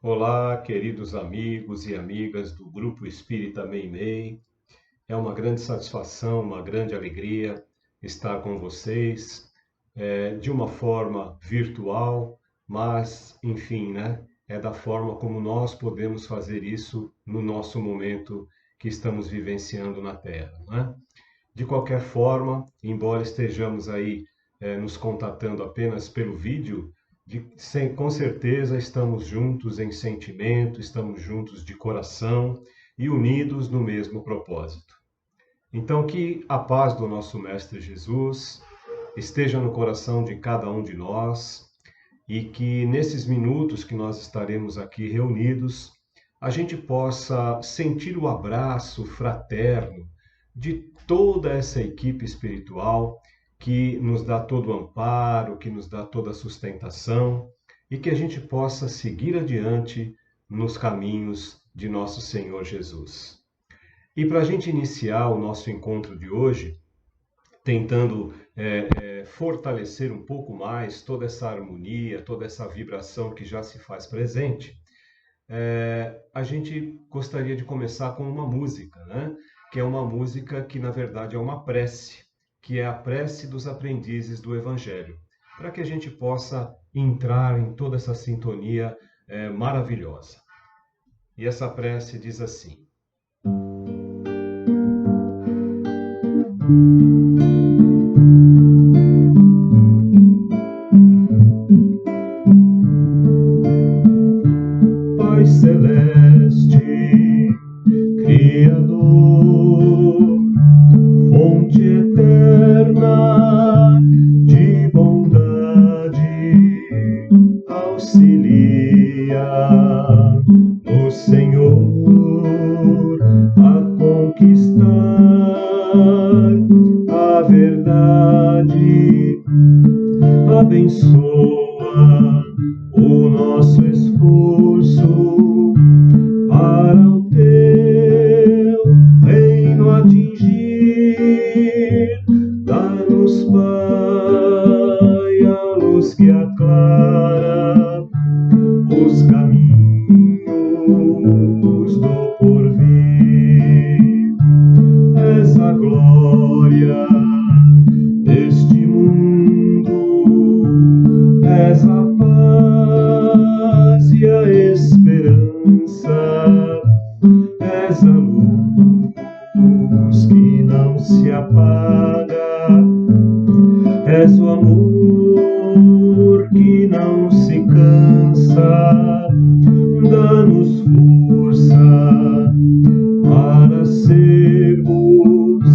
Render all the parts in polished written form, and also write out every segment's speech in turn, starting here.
Olá, queridos amigos e amigas do Grupo Espírita Meimei. É uma grande satisfação, uma grande alegria estar com vocês, de uma forma virtual, mas, enfim, né? É da forma como nós podemos fazer isso no nosso momento que estamos vivenciando na Terra, né? De qualquer forma, embora estejamos aí nos contatando apenas pelo vídeo, com certeza estamos juntos em sentimento, estamos juntos de coração e unidos no mesmo propósito. Então, que a paz do nosso Mestre Jesus esteja no coração de cada um de nós e que nesses minutos que nós estaremos aqui reunidos, a gente possa sentir o abraço fraterno de toda essa equipe espiritual que nos dá todo o amparo, que nos dá toda a sustentação e que a gente possa seguir adiante nos caminhos de nosso Senhor Jesus. E para a gente iniciar o nosso encontro de hoje, tentando fortalecer um pouco mais toda essa harmonia, toda essa vibração que já se faz presente, a gente gostaria de começar com uma música, né? Que é uma música que, na verdade, é uma prece, que é a prece dos aprendizes do Evangelho, para que a gente possa entrar em toda essa sintonia maravilhosa. E essa prece diz assim: Pai Celeste, Criador, fonte eterna de bondade, auxilia no Senhor a conquistar a verdade, abençoa o nosso esforço para o teu reino atingir. Dá-nos, Pai, a luz que aclara os caminhos do porvir. És a glória deste mundo, és a paz e a esperança, és a luz que não se apaga, és o amor que não se cansa. Dá-nos força para sermos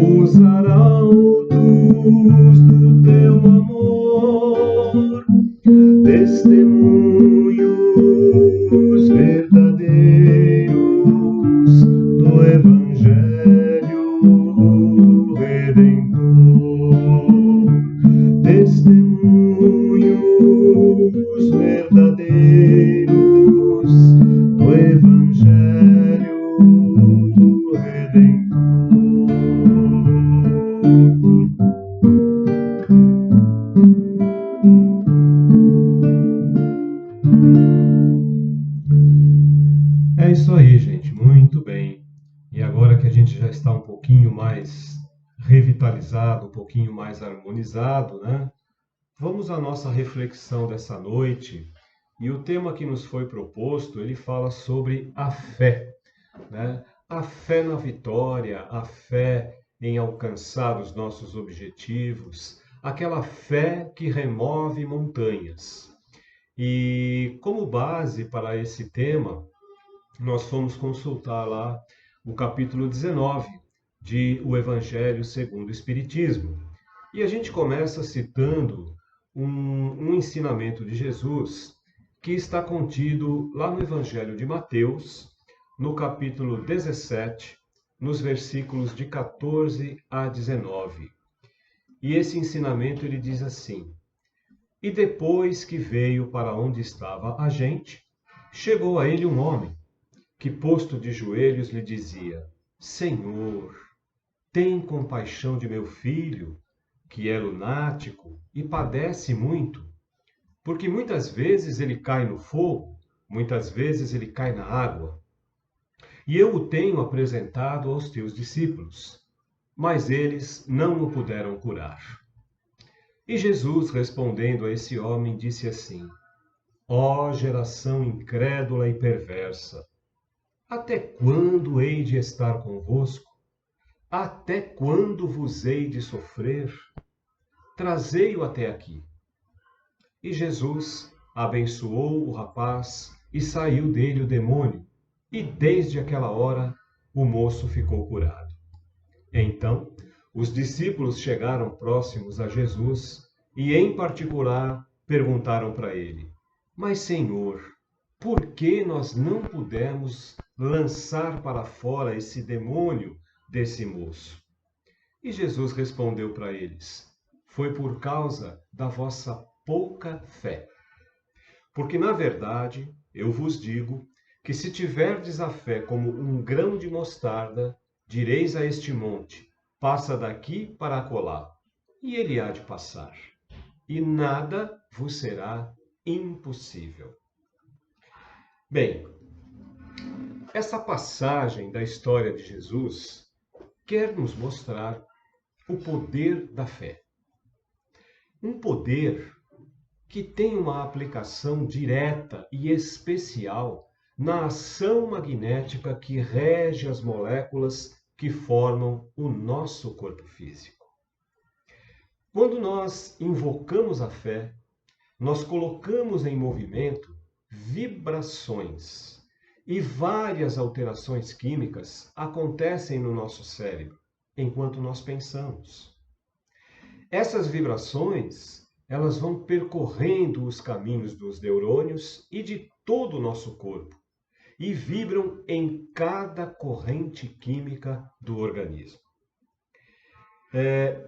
os arautos do teu amor, testemunhos verdadeiros do Evangelho Redentor, testemunhos verdadeiros do Evangelho Redentor. É isso aí, gente. Muito bem. E agora que a gente já está um pouquinho mais revitalizado, um pouquinho mais harmonizado, né? Vamos à nossa reflexão dessa noite. E o tema que nos foi proposto, ele fala sobre a fé, né? A fé na vitória, a fé em alcançar os nossos objetivos, aquela fé que remove montanhas. E como base para esse tema, nós fomos consultar lá o capítulo 19 de O Evangelho segundo o Espiritismo. E a gente começa citando um ensinamento de Jesus que está contido lá no Evangelho de Mateus, no capítulo 17, nos versículos de 14 a 19. E esse ensinamento ele diz assim: E depois que veio para onde estava a gente, chegou a ele um homem, que posto de joelhos lhe dizia: Senhor, tem compaixão de meu filho, que é lunático e padece muito, porque muitas vezes ele cai no fogo muitas vezes ele cai na água. E eu o tenho apresentado aos teus discípulos, mas eles não o puderam curar. E Jesus, respondendo a esse homem, disse assim: Ó geração incrédula e perversa, até quando hei de estar convosco? Até quando vos hei de sofrer? Trazei-o até aqui. E Jesus abençoou o rapaz e saiu dele o demônio, e desde aquela hora o moço ficou curado. Então, os discípulos chegaram próximos a Jesus e, em particular, perguntaram para ele: Mas, Senhor, por que nós não pudemos lançar para fora esse demônio desse moço? E Jesus respondeu para eles: Foi por causa da vossa pouca fé. Porque, na verdade, eu vos digo que se tiverdes a fé como um grão de mostarda, direis a este monte: passa daqui para acolá, e ele há de passar. E nada vos será impossível. Bem, essa passagem da história de Jesus quer nos mostrar o poder da fé. Um poder que tem uma aplicação direta e especial na ação magnética que rege as moléculas que formam o nosso corpo físico. Quando nós invocamos a fé, nós colocamos em movimento vibrações e várias alterações químicas acontecem no nosso cérebro enquanto nós pensamos. Essas vibrações, elas vão percorrendo os caminhos dos neurônios e de todo o nosso corpo e vibram em cada corrente química do organismo.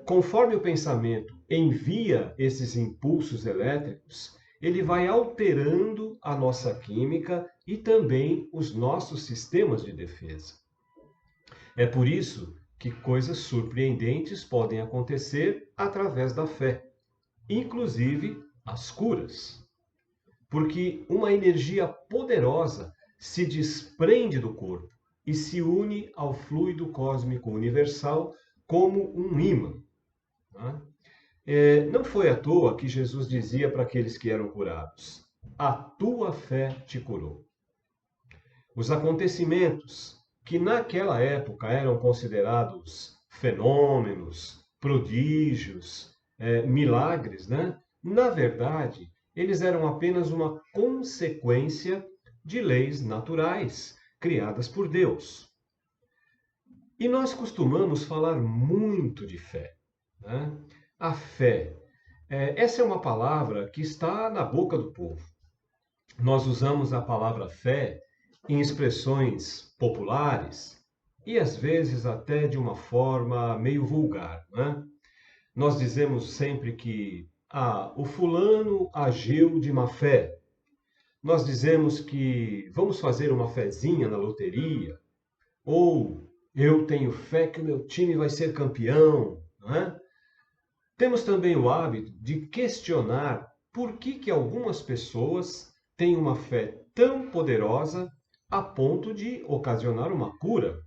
Conforme o pensamento envia esses impulsos elétricos, ele vai alterando a nossa química e também os nossos sistemas de defesa. É por isso que coisas surpreendentes podem acontecer através da fé, inclusive as curas. Porque uma energia poderosa se desprende do corpo e se une ao fluido cósmico universal como um ímã. Não foi à toa que Jesus dizia para aqueles que eram curados: a tua fé te curou. Os acontecimentos que naquela época eram considerados fenômenos, prodígios, milagres, né? Na verdade, eles eram apenas uma consequência de leis naturais criadas por Deus. E nós costumamos falar muito de fé, né? A fé, essa é uma palavra que está na boca do povo. Nós usamos a palavra fé em expressões populares e às vezes até de uma forma meio vulgar, né? Nós dizemos sempre que o fulano agiu de má fé. Nós dizemos que vamos fazer uma fezinha na loteria, ou eu tenho fé que o meu time vai ser campeão, não é? Temos também o hábito de questionar por que algumas pessoas têm uma fé tão poderosa a ponto de ocasionar uma cura.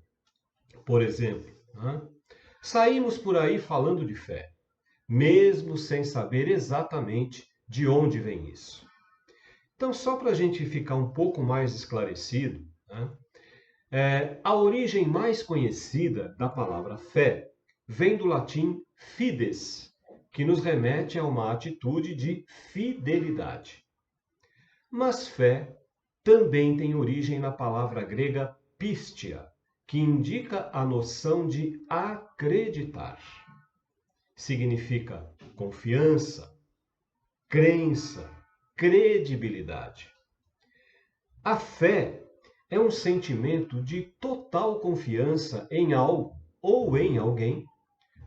Por exemplo, né? Saímos por aí falando de fé, mesmo sem saber exatamente de onde vem isso. Então, só para a gente ficar um pouco mais esclarecido, né? A origem mais conhecida da palavra fé vem do latim fides, que nos remete a uma atitude de fidelidade. Mas fé também tem origem na palavra grega pistia, que indica a noção de acreditar. Significa confiança, crença, credibilidade. A fé é um sentimento de total confiança em algo ou em alguém,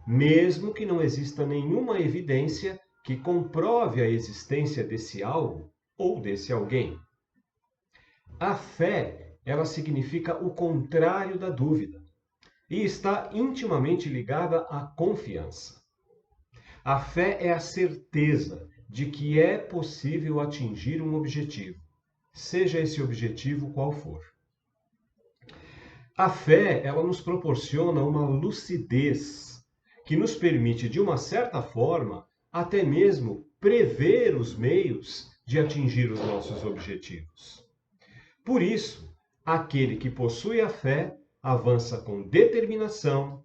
mesmo que não exista nenhuma evidência que comprove a existência desse algo ou desse alguém. A fé, ela significa o contrário da dúvida e está intimamente ligada à confiança. A fé é a certeza de que é possível atingir um objetivo, seja esse objetivo qual for. A fé, ela nos proporciona uma lucidez que nos permite, de uma certa forma, até mesmo prever os meios de atingir os nossos objetivos. Por isso, aquele que possui a fé avança com determinação,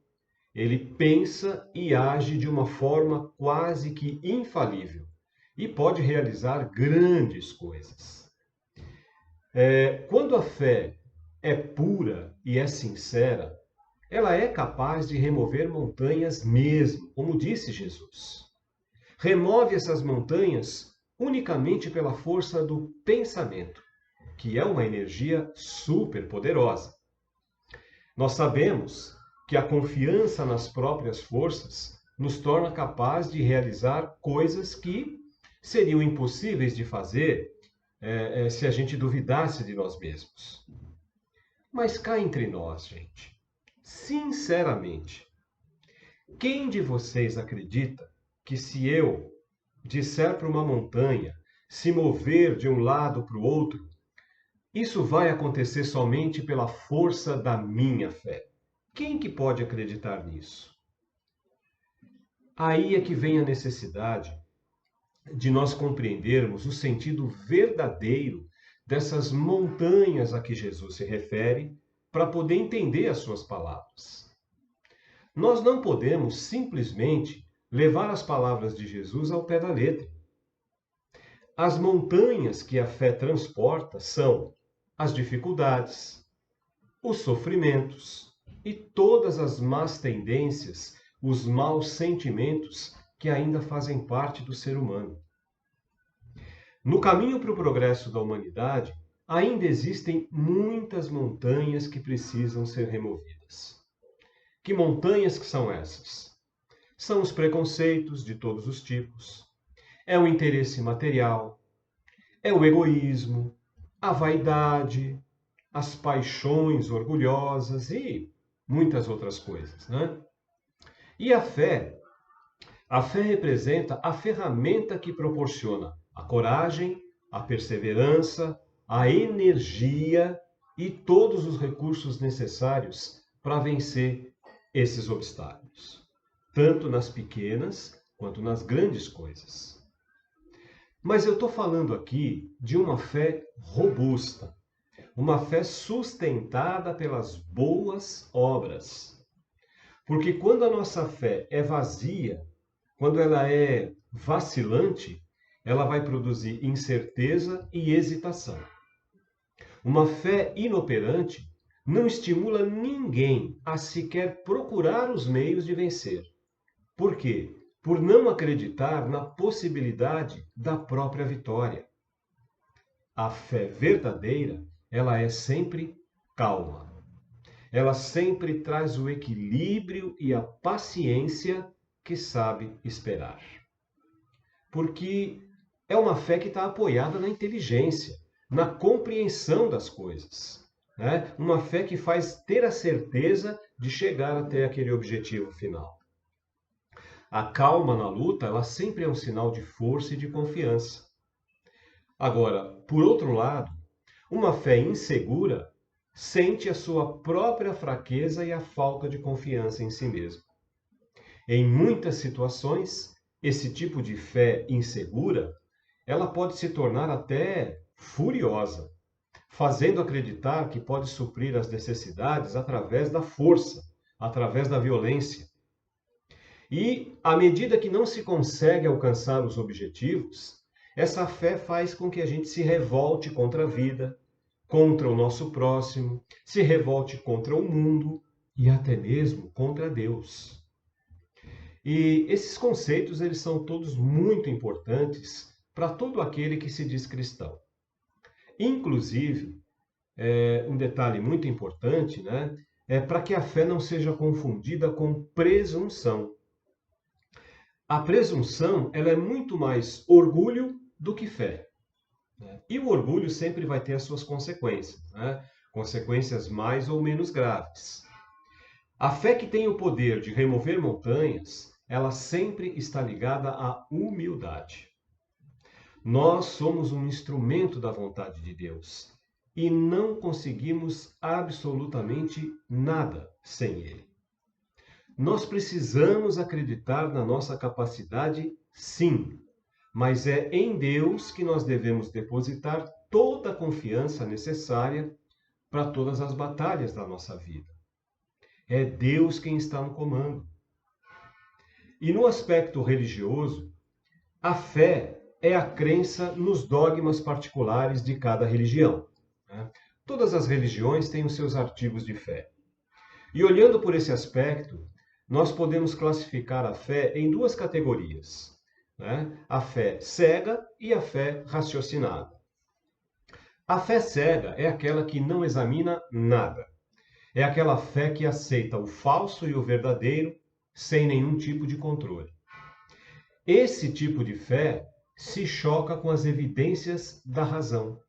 ele pensa e age de uma forma quase que infalível e pode realizar grandes coisas. Quando a fé é pura e é sincera, ela é capaz de remover montanhas mesmo, como disse Jesus. Remove essas montanhas unicamente pela força do pensamento, que é uma energia super poderosa. Nós sabemos que a confiança nas próprias forças nos torna capaz de realizar coisas que seriam impossíveis de fazer se a gente duvidasse de nós mesmos. Mas cá entre nós, gente, sinceramente, quem de vocês acredita que se eu disser para uma montanha se mover de um lado para o outro, isso vai acontecer somente pela força da minha fé? Quem que pode acreditar nisso? Aí é que vem a necessidade de nós compreendermos o sentido verdadeiro dessas montanhas a que Jesus se refere, para poder entender as suas palavras. Nós não podemos simplesmente levar as palavras de Jesus ao pé da letra. As montanhas que a fé transporta são as dificuldades, os sofrimentos e todas as más tendências, os maus sentimentos que ainda fazem parte do ser humano. No caminho para o progresso da humanidade, ainda existem muitas montanhas que precisam ser removidas. Que montanhas que são essas? São os preconceitos de todos os tipos, é o interesse material, é o egoísmo, a vaidade, as paixões orgulhosas e muitas outras coisas, né? E a fé representa a ferramenta que proporciona a coragem, a perseverança, a energia e todos os recursos necessários para vencer esses obstáculos, tanto nas pequenas quanto nas grandes coisas. Mas eu estou falando aqui de uma fé robusta, uma fé sustentada pelas boas obras. Porque quando a nossa fé é vazia, quando ela é vacilante, ela vai produzir incerteza e hesitação. Uma fé inoperante não estimula ninguém a sequer procurar os meios de vencer. Por quê? Por não acreditar na possibilidade da própria vitória. A fé verdadeira, ela é sempre calma. Ela sempre traz o equilíbrio e a paciência que sabe esperar. Porque é uma fé que está apoiada na inteligência, na compreensão das coisas, né? Uma fé que faz ter a certeza de chegar até aquele objetivo final. A calma na luta, ela sempre é um sinal de força e de confiança. Agora, por outro lado, uma fé insegura sente a sua própria fraqueza e a falta de confiança em si mesmo. Em muitas situações, esse tipo de fé insegura, ela pode se tornar até furiosa, fazendo acreditar que pode suprir as necessidades através da força, através da violência. E, à medida que não se consegue alcançar os objetivos, essa fé faz com que a gente se revolte contra a vida, contra o nosso próximo, se revolte contra o mundo e até mesmo contra Deus. E esses conceitos, eles são todos muito importantes para todo aquele que se diz cristão. Inclusive, um detalhe muito importante, né, é para que a fé não seja confundida com presunção. A presunção, ela é muito mais orgulho do que fé. E o orgulho sempre vai ter as suas consequências, né? Consequências mais ou menos graves. A fé que tem o poder de remover montanhas, ela sempre está ligada à humildade. Nós somos um instrumento da vontade de Deus e não conseguimos absolutamente nada sem Ele. Nós precisamos acreditar na nossa capacidade, sim, mas é em Deus que nós devemos depositar toda a confiança necessária para todas as batalhas da nossa vida. É Deus quem está no comando. E no aspecto religioso, a fé é a crença nos dogmas particulares de cada religião. Todas as religiões têm os seus artigos de fé. E olhando por esse aspecto, nós podemos classificar a fé em duas categorias, a fé cega e a fé raciocinada. A fé cega é aquela que não examina nada. É aquela fé que aceita o falso e o verdadeiro sem nenhum tipo de controle. Esse tipo de fé se choca com as evidências da razão.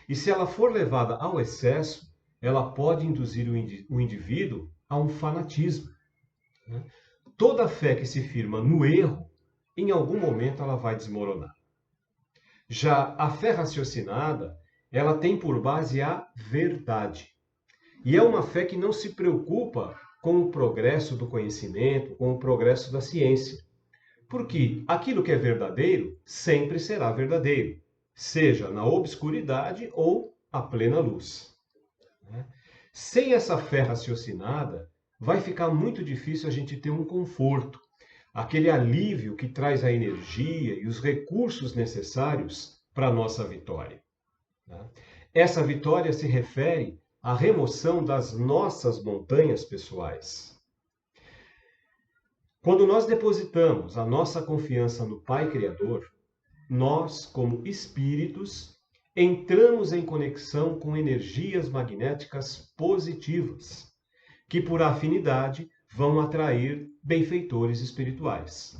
E se ela for levada ao excesso, ela pode induzir o indivíduo a um fanatismo. Toda fé que se firma no erro, em algum momento ela vai desmoronar. Já a fé raciocinada, ela tem por base a verdade. E é uma fé que não se preocupa com o progresso do conhecimento, com o progresso da ciência. Porque aquilo que é verdadeiro sempre será verdadeiro, seja na obscuridade ou à plena luz. Sem essa fé raciocinada, vai ficar muito difícil a gente ter um conforto, aquele alívio que traz a energia e os recursos necessários para a nossa vitória. Essa vitória se refere à remoção das nossas montanhas pessoais. Quando nós depositamos a nossa confiança no Pai Criador, nós, como espíritos, entramos em conexão com energias magnéticas positivas, que por afinidade vão atrair benfeitores espirituais.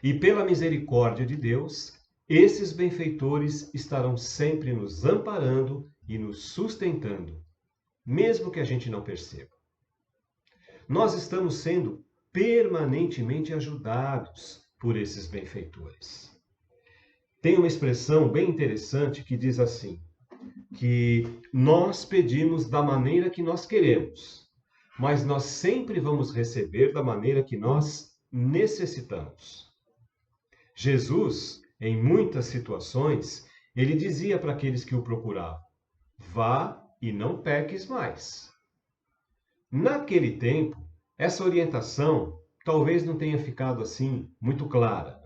E pela misericórdia de Deus, esses benfeitores estarão sempre nos amparando e nos sustentando, mesmo que a gente não perceba. Nós estamos sendo permanentemente ajudados por esses benfeitores. Tem uma expressão bem interessante que diz assim, que nós pedimos da maneira que nós queremos, mas nós sempre vamos receber da maneira que nós necessitamos. Jesus, em muitas situações, ele dizia para aqueles que o procuravam, vá e não peques mais. Naquele tempo, essa orientação talvez não tenha ficado assim muito clara,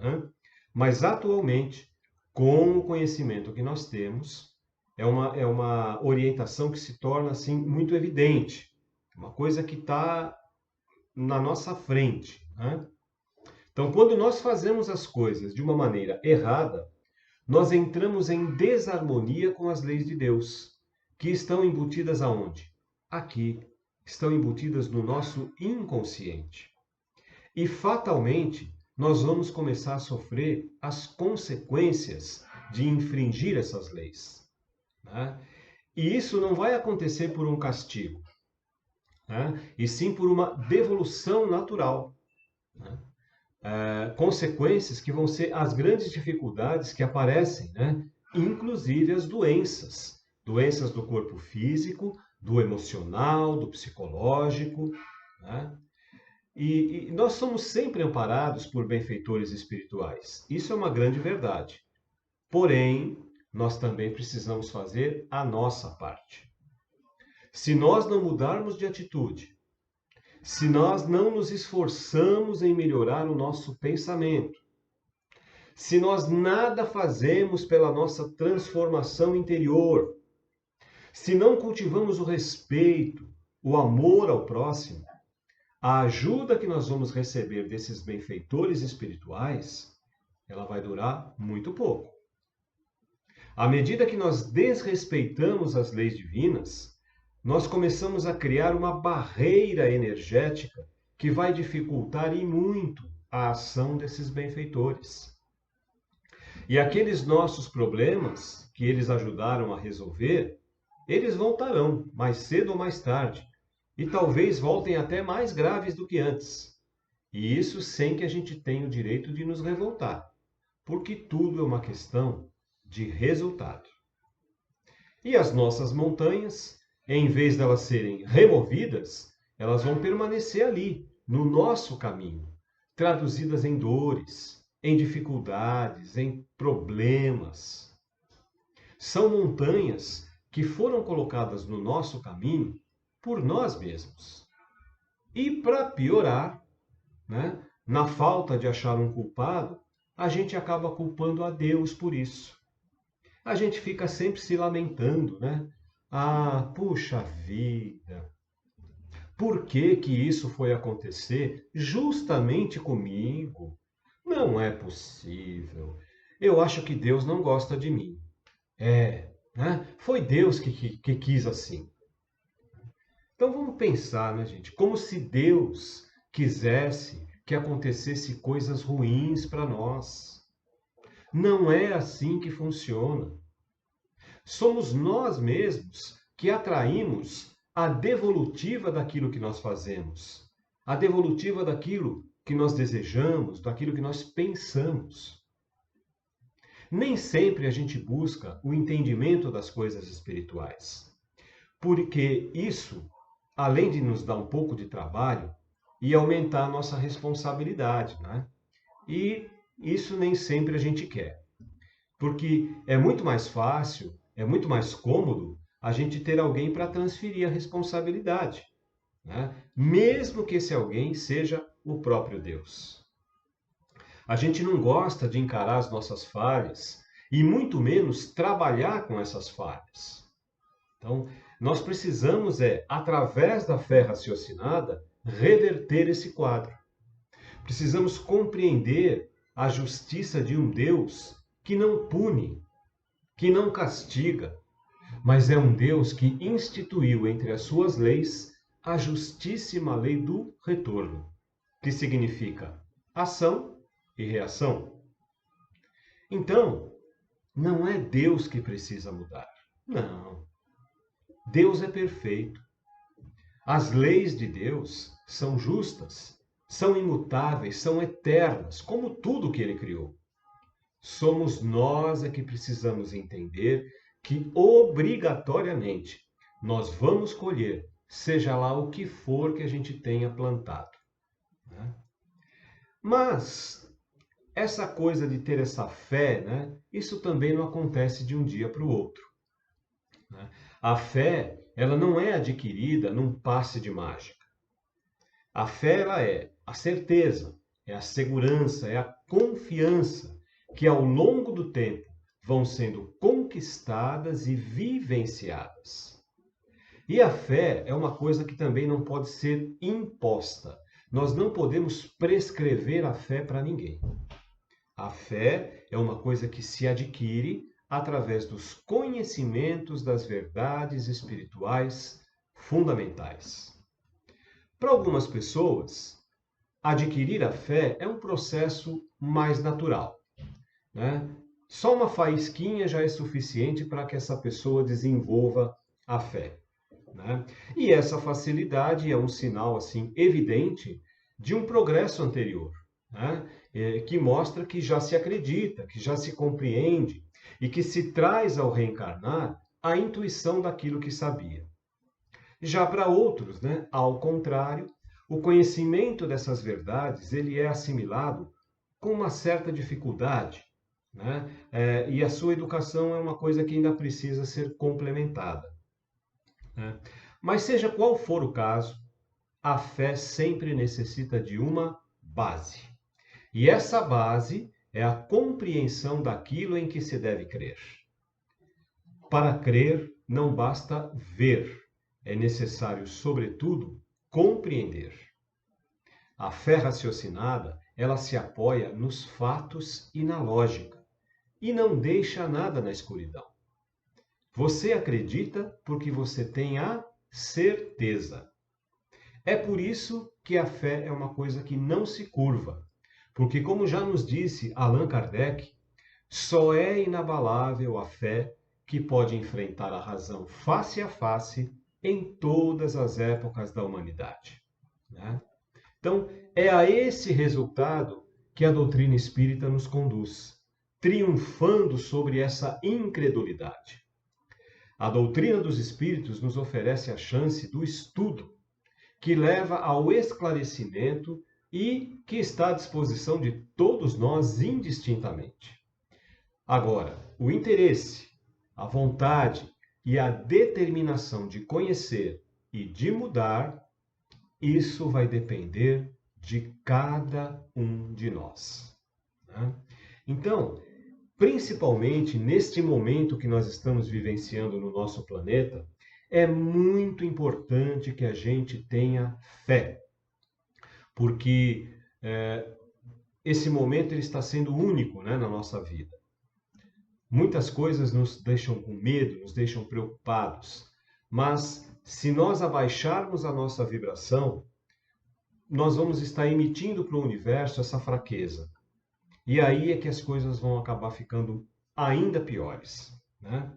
mas atualmente, com o conhecimento que nós temos, é uma orientação que se torna assim muito evidente, uma coisa que está na nossa frente. Então, quando nós fazemos as coisas de uma maneira errada, nós entramos em desarmonia com as leis de Deus, que estão embutidas aonde? Aqui. Estão embutidas no nosso inconsciente. E fatalmente, nós vamos começar a sofrer as consequências de infringir essas leis. E isso não vai acontecer por um castigo, e sim por uma devolução natural. Consequências que vão ser as grandes dificuldades que aparecem, inclusive as doenças do corpo físico, do emocional, do psicológico. E nós somos sempre amparados por benfeitores espirituais. Isso é uma grande verdade. Porém, nós também precisamos fazer a nossa parte. Se nós não mudarmos de atitude, se nós não nos esforçamos em melhorar o nosso pensamento, se nós nada fazemos pela nossa transformação interior, se não cultivamos o respeito, o amor ao próximo, a ajuda que nós vamos receber desses benfeitores espirituais, ela vai durar muito pouco. À medida que nós desrespeitamos as leis divinas, nós começamos a criar uma barreira energética que vai dificultar e muito a ação desses benfeitores. E aqueles nossos problemas que eles ajudaram a resolver, eles voltarão mais cedo ou mais tarde, e talvez voltem até mais graves do que antes. E isso sem que a gente tenha o direito de nos revoltar, porque tudo é uma questão de resultado. E as nossas montanhas, em vez delas serem removidas, elas vão permanecer ali, no nosso caminho, traduzidas em dores, em dificuldades, em problemas. São montanhas que foram colocadas no nosso caminho por nós mesmos. E para piorar, né, na falta de achar um culpado, a gente acaba culpando a Deus por isso. A gente fica sempre se lamentando, né? Ah, puxa vida, por que que isso foi acontecer justamente comigo? Não é possível. Eu acho que Deus não gosta de mim. Né? Foi Deus que quis assim. Então vamos pensar, né, gente? Como se Deus quisesse que acontecesse coisas ruins para nós. Não é assim que funciona. Somos nós mesmos que atraímos a devolutiva daquilo que nós fazemos, a devolutiva daquilo que nós desejamos, daquilo que nós pensamos. Nem sempre a gente busca o entendimento das coisas espirituais, porque isso, além de nos dar um pouco de trabalho, ia aumentar a nossa responsabilidade, né? E isso nem sempre a gente quer. Porque é muito mais fácil, é muito mais cômodo a gente ter alguém para transferir a responsabilidade, né? Mesmo que esse alguém seja o próprio Deus. A gente não gosta de encarar as nossas falhas e muito menos trabalhar com essas falhas. Então, nós precisamos, através da fé raciocinada, reverter esse quadro. Precisamos compreender a justiça de um Deus que não pune, que não castiga, mas é um Deus que instituiu entre as suas leis a justíssima lei do retorno, que significa ação e reação. Então, não é Deus que precisa mudar. Não. Deus é perfeito. As leis de Deus são justas, são imutáveis, são eternas, como tudo que ele criou. Somos nós que precisamos entender que obrigatoriamente nós vamos colher, seja lá o que for que a gente tenha plantado, né? Mas essa coisa de ter essa fé, né, isso também não acontece de um dia para o outro, né? A fé, ela não é adquirida num passe de mágica. A fé, ela é a certeza, é a segurança, é a confiança que ao longo do tempo vão sendo conquistadas e vivenciadas. E a fé é uma coisa que também não pode ser imposta. Nós não podemos prescrever a fé para ninguém. A fé é uma coisa que se adquire através dos conhecimentos das verdades espirituais fundamentais. Para algumas pessoas, adquirir a fé é um processo mais natural, né? Só uma faísquinha já é suficiente para que essa pessoa desenvolva a fé, né? E essa facilidade é um sinal assim evidente de um progresso anterior, né? Que mostra que já se acredita, que já se compreende e que se traz ao reencarnar a intuição daquilo que sabia. Já para outros, né, ao contrário, o conhecimento dessas verdades ele é assimilado com uma certa dificuldade, né? E a sua educação é uma coisa que ainda precisa ser complementada, né? Mas seja qual for o caso, a fé sempre necessita de uma base. E essa base é a compreensão daquilo em que se deve crer. Para crer, não basta ver, é necessário, sobretudo, compreender. A fé raciocinada, ela se apoia nos fatos e na lógica, e não deixa nada na escuridão. Você acredita porque você tem a certeza. É por isso que a fé é uma coisa que não se curva, porque, como já nos disse Allan Kardec, só é inabalável a fé que pode enfrentar a razão face a face em todas as épocas da humanidade, né? Então, é a esse resultado que a doutrina espírita nos conduz. triunfando sobre essa incredulidade. A doutrina dos Espíritos nos oferece a chance do estudo, que leva ao esclarecimento e que está à disposição de todos nós indistintamente. Agora, o interesse, a vontade e a determinação de conhecer e de mudar, isso vai depender de cada um de nós, né? Então, principalmente neste momento que nós estamos vivenciando no nosso planeta, é muito importante que a gente tenha fé, porque esse momento ele está sendo único, né, na nossa vida. Muitas coisas nos deixam com medo, nos deixam preocupados, mas se nós abaixarmos a nossa vibração, nós vamos estar emitindo para o universo essa fraqueza. E aí é que as coisas vão acabar ficando ainda piores, né?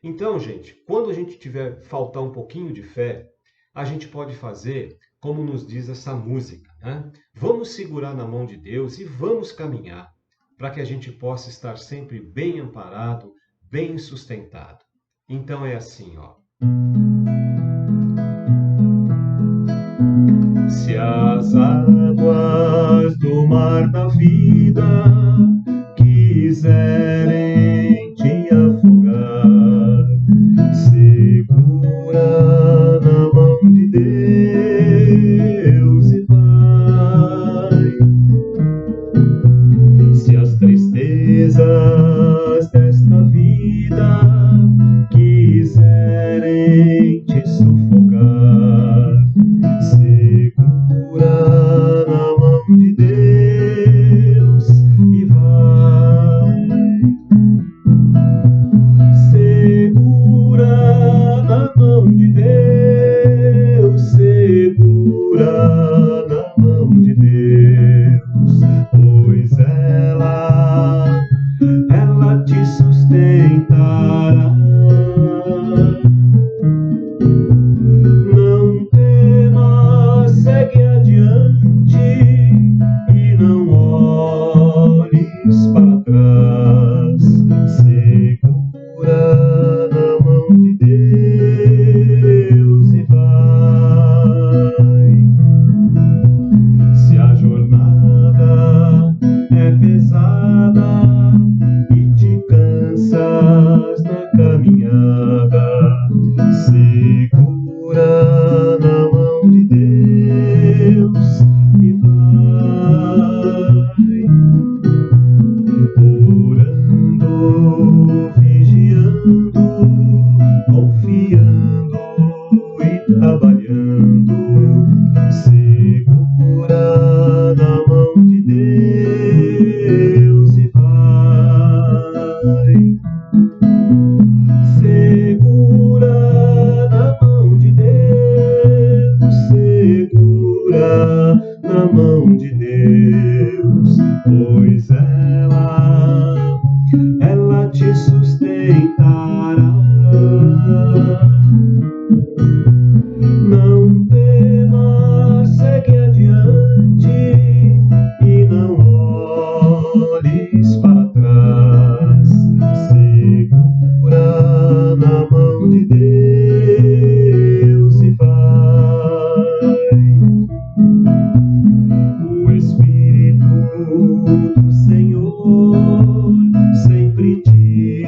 Então, gente, quando a gente faltar um pouquinho de fé, a gente pode fazer como nos diz essa música, né? Vamos segurar na mão de Deus e vamos caminhar para que a gente possa estar sempre bem amparado, bem sustentado. Então é assim, ó. Se as águas do mar da vida quiserem te afogar, segura na mão de Deus e vai. Se as tristezas desta vida quiserem te sufocar, segura na mão de Deus e vai. Segura na mão de Deus, segura na mão de Deus, pois ela te sustentará. Não temas, segue adiante e não olhes para trás. Segura na mão de Deus e vai. Se a jornada é pesada e te cansas na caminhada, segura na mão de Deus e vai. Orando, vigiando, confiando e trabalhando, segura na mão de Deus e vai. Segura na mão de Deus, segura na mão de Deus, pois ela te sustentará. Não temas, segue adiante e não olhes para trás. Segura na mão de Deus e vai. O Espírito do Senhor sempre te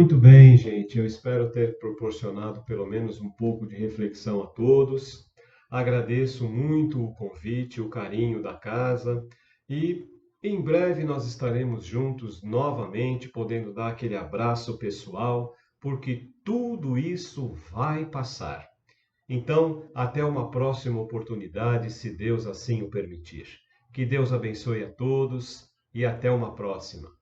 Muito bem, gente. Eu espero ter proporcionado pelo menos um pouco de reflexão a todos. Agradeço muito o convite, o carinho da casa e em breve nós estaremos juntos novamente, podendo dar aquele abraço pessoal, porque tudo isso vai passar. Então, até uma próxima oportunidade, se Deus assim o permitir. Que Deus abençoe a todos e até uma próxima.